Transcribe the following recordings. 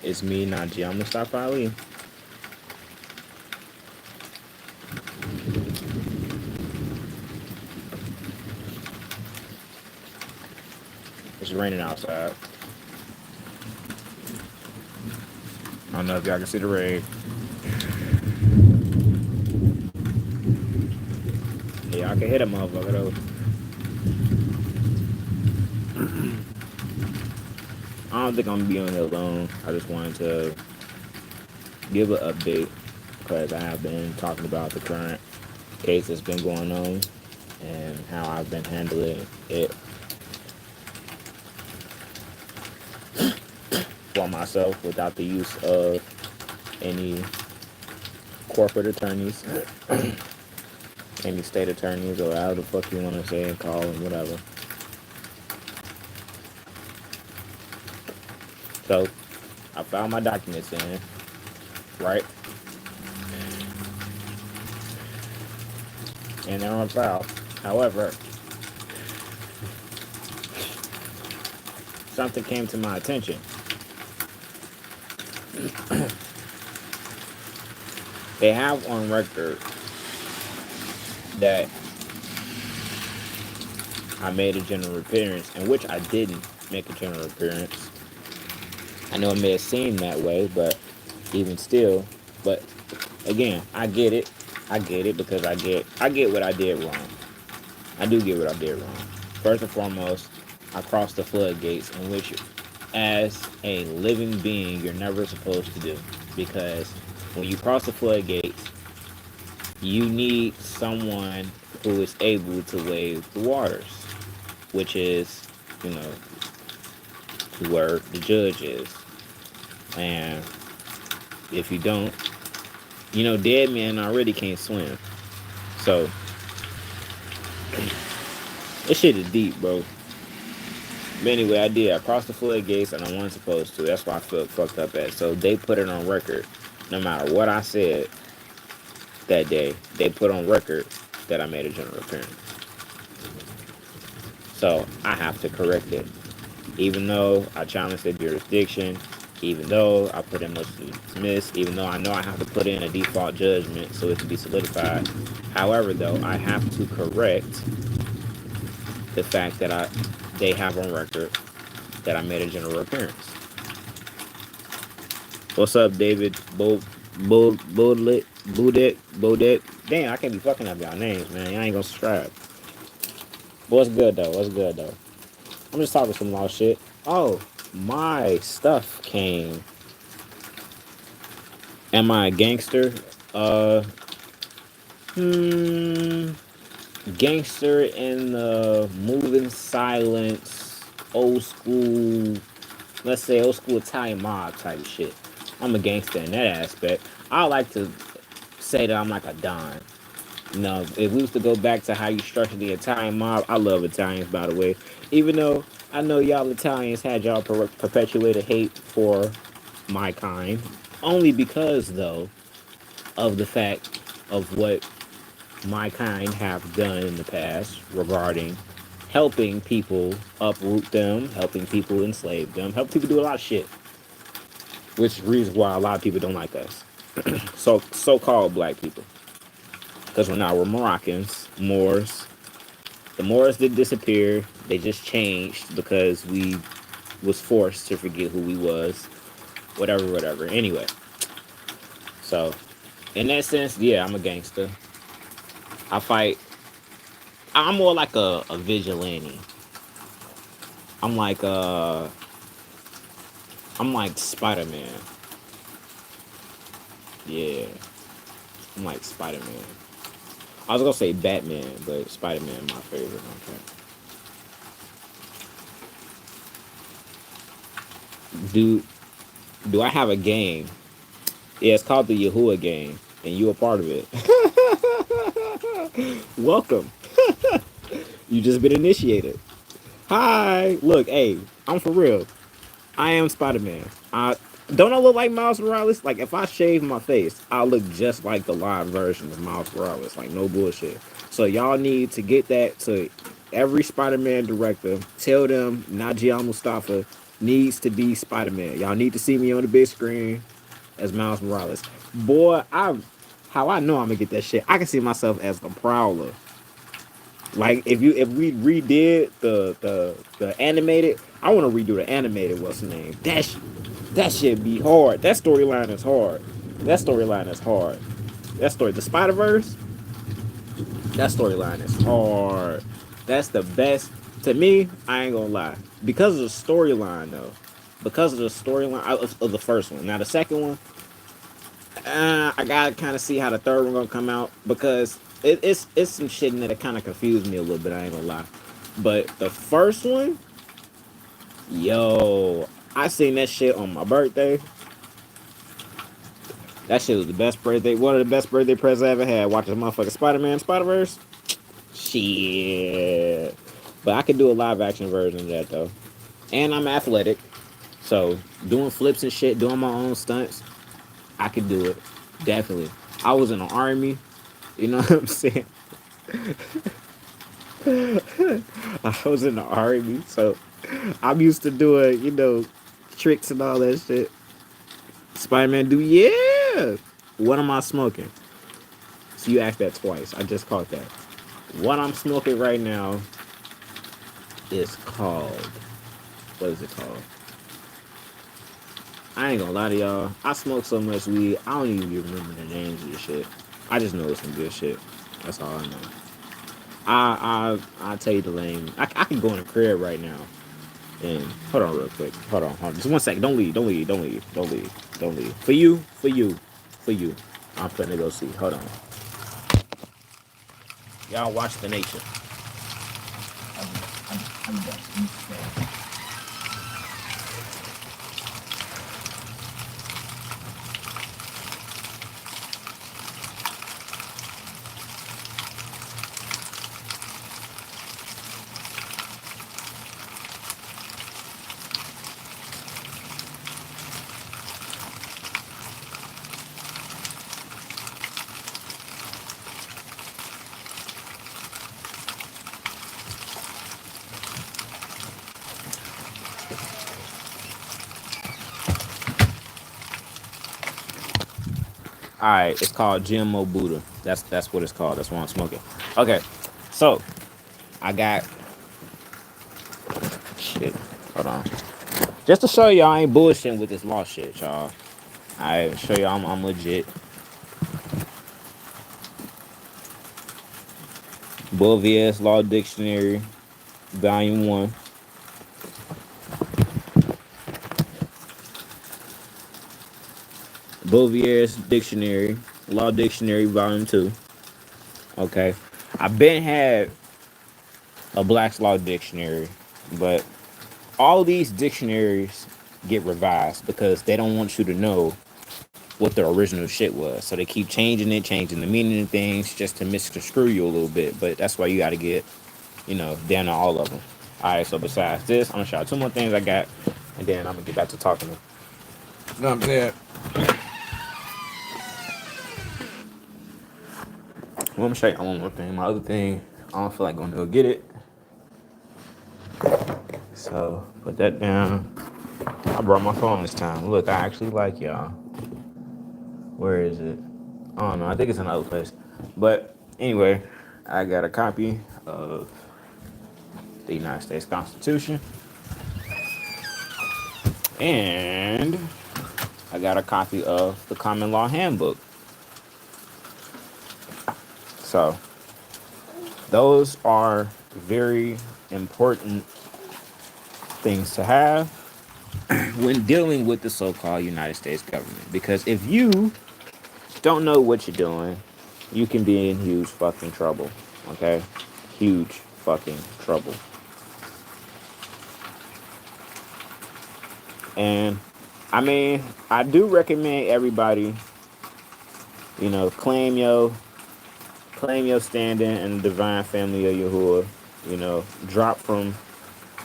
It's me, Najee E Al-Mustafa Ali. It's raining outside. I don't know if y'all can see the rain. Yeah, I can hit a motherfucker though. I don't think I'm gonna be on here long. I just wanted to give an update because I have been talking about the current case that's been going on and how I've been handling it for myself without the use of any corporate attorneys, any state attorneys, or however the fuck you want to say and call and whatever. So I found my documents in, right? And they're on file. However, something came to my attention. They have on record that I made a general appearance, in which I didn't make a general appearance. I know it may have seemed that way, but even still, but again, I get it. I get it because I get what I did wrong. I do get what I did wrong. First and foremost, I crossed the floodgates, in which, as a living being, you're never supposed to do. Because when you cross the floodgates, you need someone who is able to wave the waters, which is, you know, where the judge is. And if you don't, dead men already can't swim. So, this shit is deep, bro. But anyway, I did. I crossed the floodgates and I wasn't supposed to. That's why I felt fucked up at. So they put it on record. No matter what I said that day, they put on record that I made a general appearance. So I have to correct it. Even though I challenged the jurisdiction, even though I put in motion to dismiss, even though I know I have to put in a default judgment so it can be solidified. However, though, I have to correct the fact that they have on record that I made a general appearance. What's up, David? Bodek. Damn, I can't be fucking up y'all names, man. Y'all ain't gonna subscribe. What's good though? I'm just talking some lost shit. Oh, my stuff came. Am I a gangster? Gangster in the moving silence, old school, let's say old school Italian mob type of shit. I'm a gangster in that aspect. I like to say that I'm like a don. If we used to go back to how you structure the Italian mob, I love Italians, by the way. Even though I know y'all Italians had y'all perpetuated hate for my kind, only because, though, of the fact of what my kind have done in the past regarding helping people uproot them, helping people enslave them, helping people do a lot of shit. Which is the reason why a lot of people don't like us. So-called black people. Because we're Moroccans, Moors. The Moors did disappear. They just changed because we was forced to forget who we was. Whatever. Anyway. So, in that sense, yeah, I'm a gangster. I fight. I'm more like a vigilante. I'm like Spider-Man. Yeah. I'm like Spider-Man. I was gonna say Batman, but Spider-Man my favorite. Okay. Do I have a game? Yeah, it's called the Yahuwah game, and you a part of it. Welcome. You just been initiated. Hi. Look, hey, I'm for real. I am Spider-Man. Don't I look like Miles Morales? Like, if I shave my face, I'll look just like the live version of Miles Morales. Like, no bullshit. So y'all need to get that to every Spider-Man director. Tell them Najee Al-Mustafa needs to be Spider-Man. Y'all need to see me on the big screen as Miles Morales. Boy, how I know I'm gonna get that shit. I can see myself as the Prowler. Like if we redid the animated, I want to redo the animated. What's the name? That shit be hard. That storyline is hard. That storyline is hard. That story, the Spider Verse. That storyline is hard. That's the best to me. I ain't gonna lie, because of the storyline though. Because of the storyline of the first one. Now the second one, I gotta kind of see how the third one gonna come out because it's some shit in there that kind of confused me a little bit. I ain't gonna lie, but the first one, yo, I seen that shit on my birthday. That shit was the best birthday, one of the best birthday presents I ever had. Watching motherfucking Spider-Man Spider Verse. Shit, but I could do a live action version of that though, and I'm athletic, so doing flips and shit, doing my own stunts, I could do it. Definitely. I was in the army. You know what I'm saying? I was in the army, so I'm used to doing, tricks and all that shit. Spider-Man do, yeah. What am I smoking? So you asked that twice. I just caught that. What I'm smoking right now is called, what is it called? I ain't gonna lie to y'all. I smoke so much weed, I don't even remember the names of this shit. I just know it's some good shit. That's all I know. I'll tell you the name. I can go in the crib right now. And hold on real quick. Hold on. Just 1 second. Don't leave. Don't leave. Don't leave. Don't leave. Don't leave. For you. For you. For you. I'm finna go see. Hold on. Y'all watch the nature. I'm back. All right, it's called GMO Buddha. That's what it's called. That's what I'm smoking. Okay, so I got shit. Hold on. Just to show y'all I ain't bullshitting with this law shit, y'all. I show y'all I'm legit. Bovier's Law Dictionary, Volume 1. Bovier's Dictionary, Law Dictionary, Volume 2. Okay. I've been had a Black's Law Dictionary, but all these dictionaries get revised because they don't want you to know what the original shit was. So they keep changing it, changing the meaning of things just to misconstrue you a little bit. But that's why you got to get, down to all of them. All right, so besides this, I'm going to show you 2 more things I got, and then I'm going to get back to talking to you. You know what I'm saying? Well, I'm going to show you one more thing. My other thing, I don't feel like going to go get it. So, put that down. I brought my phone this time. Look, I actually like y'all. Where is it? I don't know. I think it's another place. But anyway, I got a copy of the United States Constitution. And I got a copy of the Common Law Handbook. So, those are very important things to have when dealing with the so-called United States government. Because if you don't know what you're doing, you can be in huge fucking trouble. Okay? Huge fucking trouble. And I mean, I do recommend everybody, claim your standing in the divine family of Yahuwah. Drop from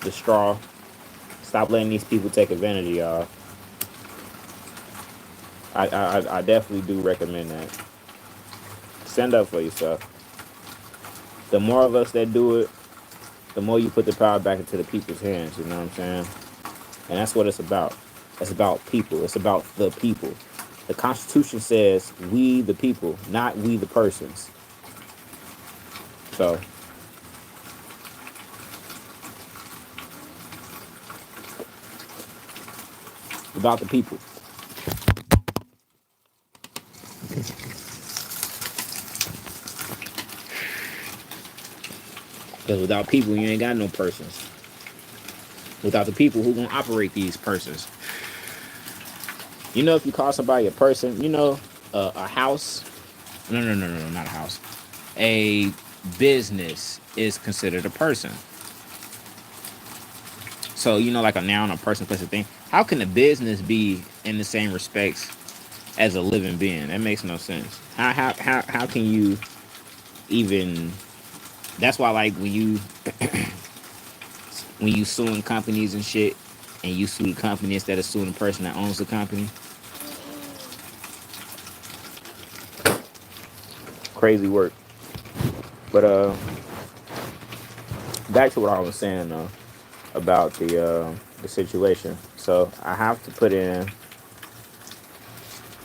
the straw. Stop letting these people take advantage of y'all. I definitely do recommend that. Stand up for yourself. The more of us that do it, the more you put the power back into the people's hands. You know what I'm saying? And that's what it's about. It's about people. It's about the people. The Constitution says we the people, not we the persons. So about the people. Because without people, you ain't got no persons. Without the people, who gonna operate these persons? You know, if you call somebody a person, you know, a house. No, no, no, no, no, not a house. A business is considered a person. So you know, like a noun, a person, place, a thing. How can a business be in the same respects as a living being? That makes no sense. How can you even? That's why, like, when you suing companies and shit, and you sue the company instead of suing the person that owns the company, crazy work. But back to what I was saying though about the situation. So I have to put in.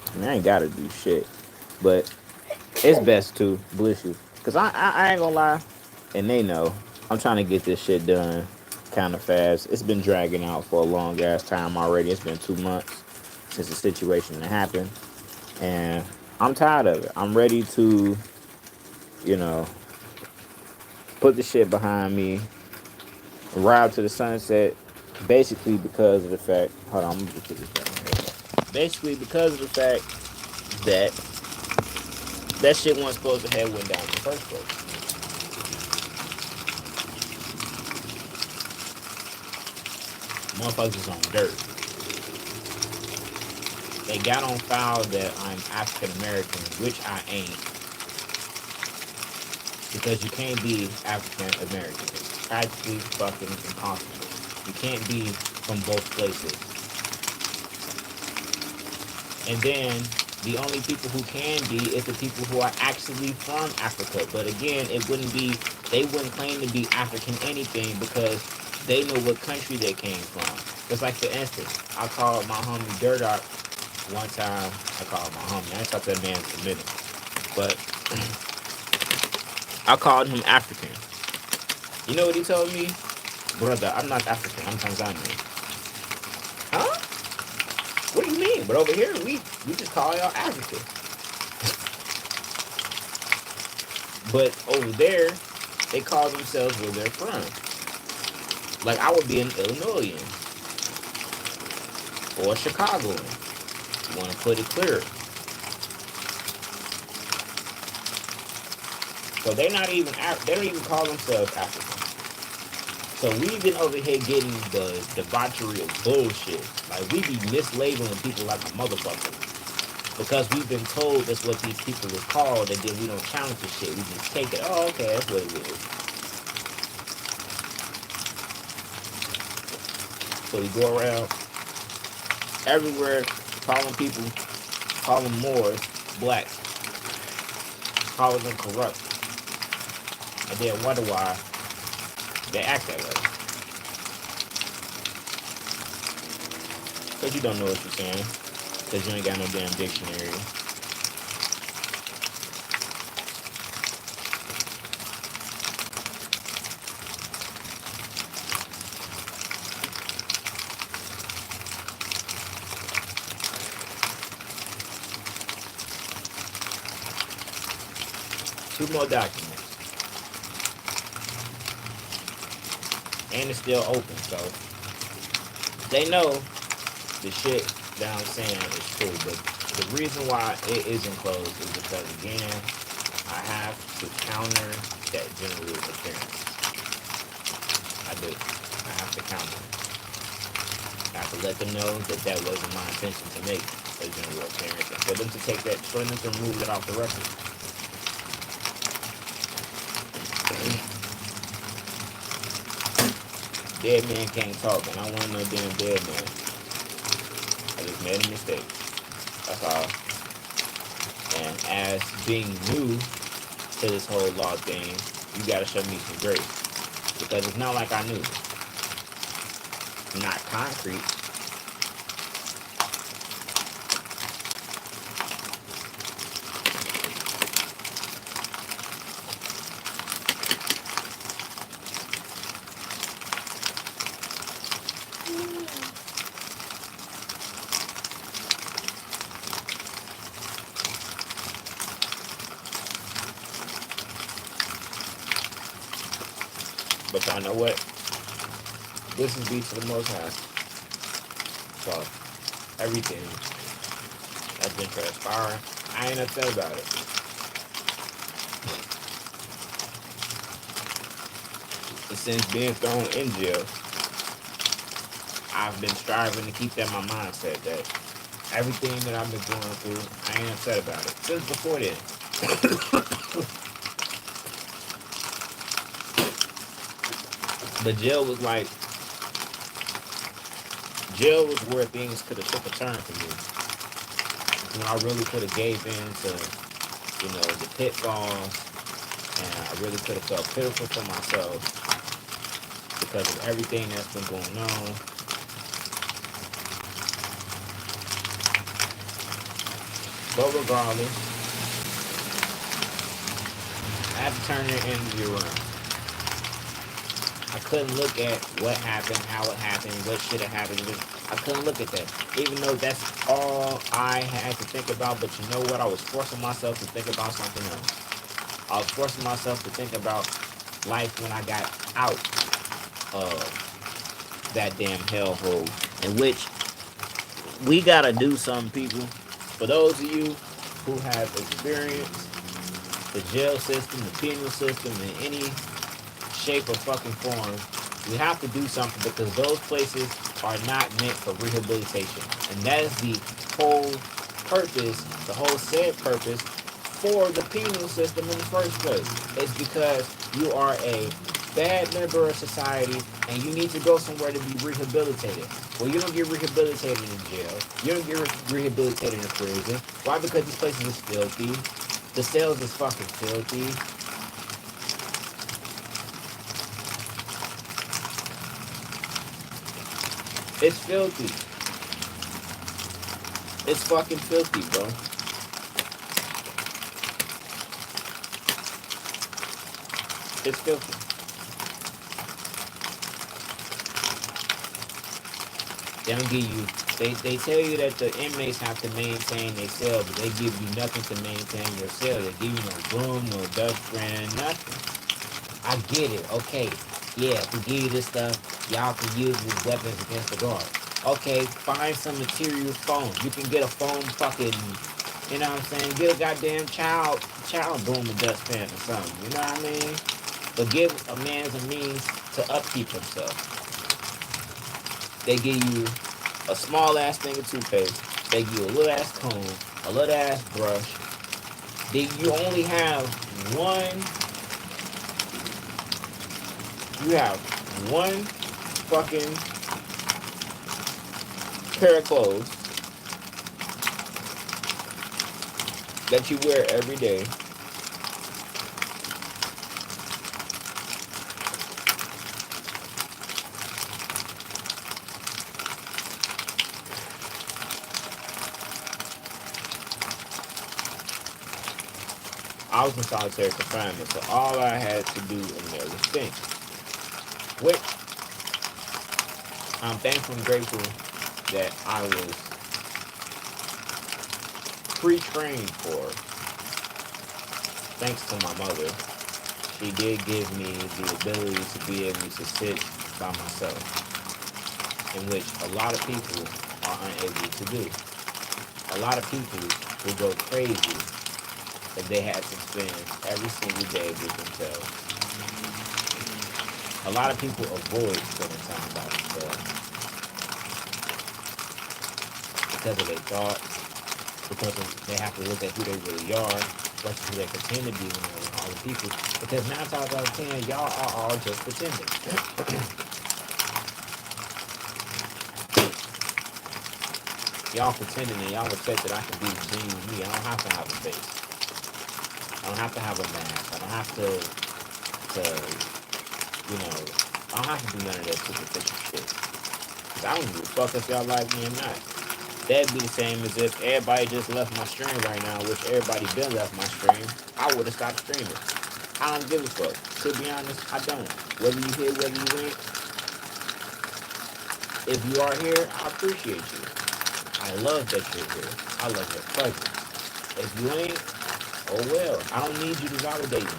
I mean, I ain't gotta do shit, but it's best to bless you, cause I ain't gonna lie, and they know I'm trying to get this shit done kind of fast. It's been dragging out for a long ass time already. It's been 2 months since the situation happened, and I'm tired of it. I'm ready to, you know, put the shit behind me, ride to the sunset. Basically, because of the fact. Hold on, I'm gonna put this down here. Basically, because of the fact that that shit wasn't supposed to have went down in the first place. Motherfuckers is on dirt. They got on file that I'm African American, which I ain't, because you can't be African American. It's practically fucking impossible. You can't be from both places. And then the only people who can be is the people who are actually from Africa. But again, it wouldn't be, they wouldn't claim to be African anything because they know what country they came from. It's like, for instance, I called my homie Durdock one time. I called my homie. I ain't talked to that man in a minute. But I called him African. You know what he told me? Brother, I'm not African. I'm Tanzanian. Huh? What do you mean? But over here, we just call y'all African. But over there, they call themselves where they're from. Like, I would be an Illinoisan or a Chicagoan. Want to put it clear. So they're not even, they don't even call themselves African. So we've been over here getting the debauchery of bullshit. Like, we be mislabeling people like a motherfucker. Because we've been told that's what these people are called, and then we don't challenge the shit. We just take it. Oh, okay, that's what it is. So we go around everywhere calling people, calling Moors black, calling them corrupt, and then wonder why they act that way. Because you don't know what you're saying. Because you ain't got no damn dictionary. Two more documents. And it's still open, so they know the shit that I'm saying is true. But the reason why it isn't closed is because, again, I have to counter that general appearance. I do. I have to counter it. I have to let them know that that wasn't my intention to make a general appearance. And for them to take that, for them to remove that off the record. Dead man can't talk, and I want no damn dead man. I just made a mistake. That's all. And as being new to this whole law thing, you gotta show me some grace. Because it's not like I knew. not concrete. But y'all know what? This is be to the Most High. So everything that's been transpiring, I ain't upset about it. But since being thrown in jail, I've been striving to keep that in my mindset that everything that I've been going through, I ain't upset about it. Since before then. But jail was where things could have took a turn for me. When I really could have gave in to, the pitfalls, and I really could have felt pitiful for myself because of everything that's been going on. But regardless, I had to turn their energy around. I couldn't look at what happened, how it happened, what should have happened. I couldn't look at that. Even though that's all I had to think about, but you know what? I was forcing myself to think about something else. I was forcing myself to think about life when I got out of that damn hellhole. In which we gotta do something, people. For those of you who have experienced the jail system, the penal system, in any shape or fucking form, we have to do something because those places are not meant for rehabilitation. And that is the whole purpose, the whole said purpose for the penal system in the first place. It's because you are a bad member of society and you need to go somewhere to be rehabilitated. Well, you don't get rehabilitated in jail. You don't get rehabilitated in prison. Why? Because these places is filthy. The cells is fucking filthy. It's filthy. It's fucking filthy, bro. It's filthy. They don't give you. They tell you that the inmates have to maintain their cell, but they give you nothing to maintain your cell. They give you no broom, no dustpan, nothing. I get it. Okay, yeah, if we give you this stuff, y'all can use these weapons against the guard. Okay, find some material phone. You can get a phone fucking, you know what I'm saying? Get a goddamn child broom and dustpan or something. You know what I mean? But give a man a means to upkeep himself. They give you a small ass thing of toothpaste. They give you a little ass comb, a little ass brush. You only have one. You have one fucking pair of clothes that you wear every day. I was in solitary confinement, so all I had to do in there was think. Which I'm thankful and grateful that I was pre-trained for. Thanks to my mother. She did give me the ability to be able to sit by myself, in which a lot of people are unable to do. A lot of people will go crazy if they had to spend every single day with themselves. A lot of people avoid spending time by themselves because of their thoughts, because they have to look at who they really are versus who they pretend to be when they're with all the people. Because 9 times out of 10, y'all are all just pretending. Y'all pretending and y'all expect that I can be genuine me. I don't have to have a face. I don't have to have a mask. I don't have to I don't have to do none of that superficial shit. I don't give a fuck if y'all like me or not. That'd be the same as if everybody just left my stream right now, which everybody been left my stream. I would have stopped streaming. I don't give a fuck. To be honest, I don't. Whether you here, whether you ain't, if you are here, I appreciate you. I love that you're here. I love your presence. If you ain't, oh well. I don't need you to validate me.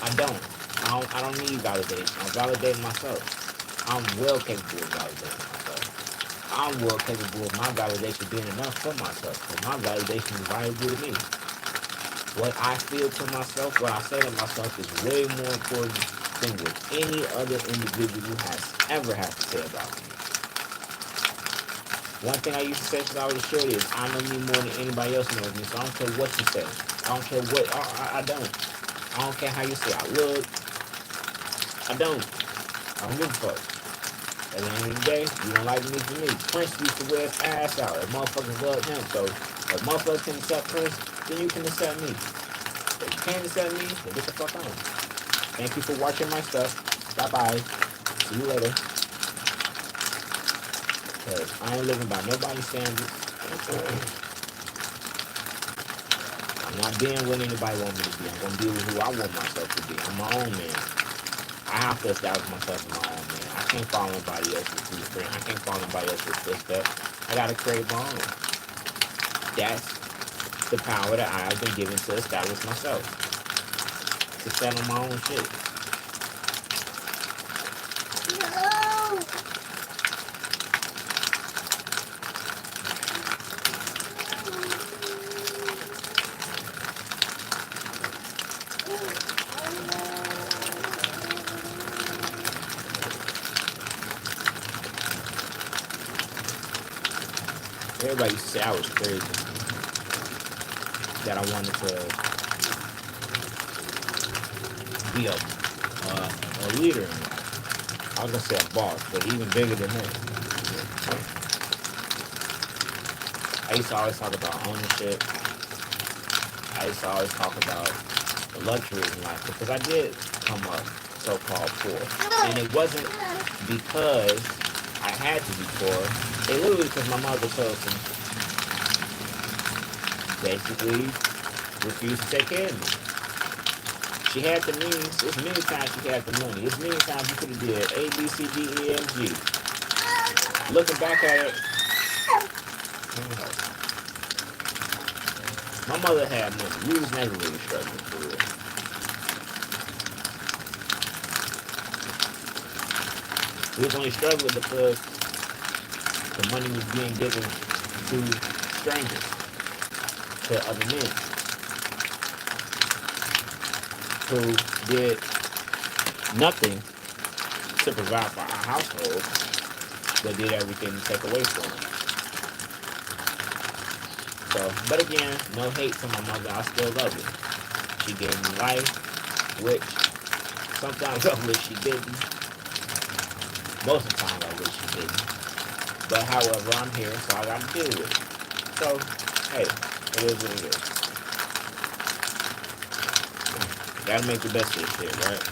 I don't need validation. I validate myself. I'm well capable of validating myself. I'm well capable of my validation being enough for myself. Because my validation is valuable to me. What I feel to myself, what I say to myself is way more important than what any other individual has ever had to say about me. One thing I used to say since I was a shorty is I know me more than anybody else knows me, so I don't care what you say. I don't care what, I don't. I don't care how you say I look. I don't. I don't give a fuck. At the end of the day, you don't like me for me. Prince used to wear his ass out. If motherfuckers love him, so if motherfuckers can accept Prince, then you can accept me. If you can't accept me, then get the fuck on. Thank you for watching my stuff. Bye-bye. See you later. Because I ain't living by nobody's standards. I'm not being what anybody want me to be. I'm going to be who I want myself to be. I'm my own man. I have to establish myself as my own man. I can't follow nobody else's blueprint. I can't follow nobody else's footsteps. I got to create my own. That's the power that I have been given to establish myself. To stand on my own shit. No. Everybody used to say I was crazy. That I wanted to be a leader in life. I was gonna say a boss, but even bigger than that. I used to always talk about ownership. I used to always talk about the luxuries in life because I did come up so-called poor. And it wasn't because I had to be poor. It literally because my mother chose to basically refused to take care of me. She had the means. It's many times she had the money. It's many times you could have did A, B, C, D, E, F, G. Looking back at it, my mother had money. We was never really struggling for real. We was only struggling because the money was being given to strangers, to other men who did nothing to provide for our household, but did everything to take away from it. So, but again, no hate to my mother. I still love her. She gave me life, which sometimes I wish she didn't. Most of the time I wish she didn't. But however, I'm here, so I gotta deal with it. So, hey, it is what it is. Gotta make the best of this shit, right?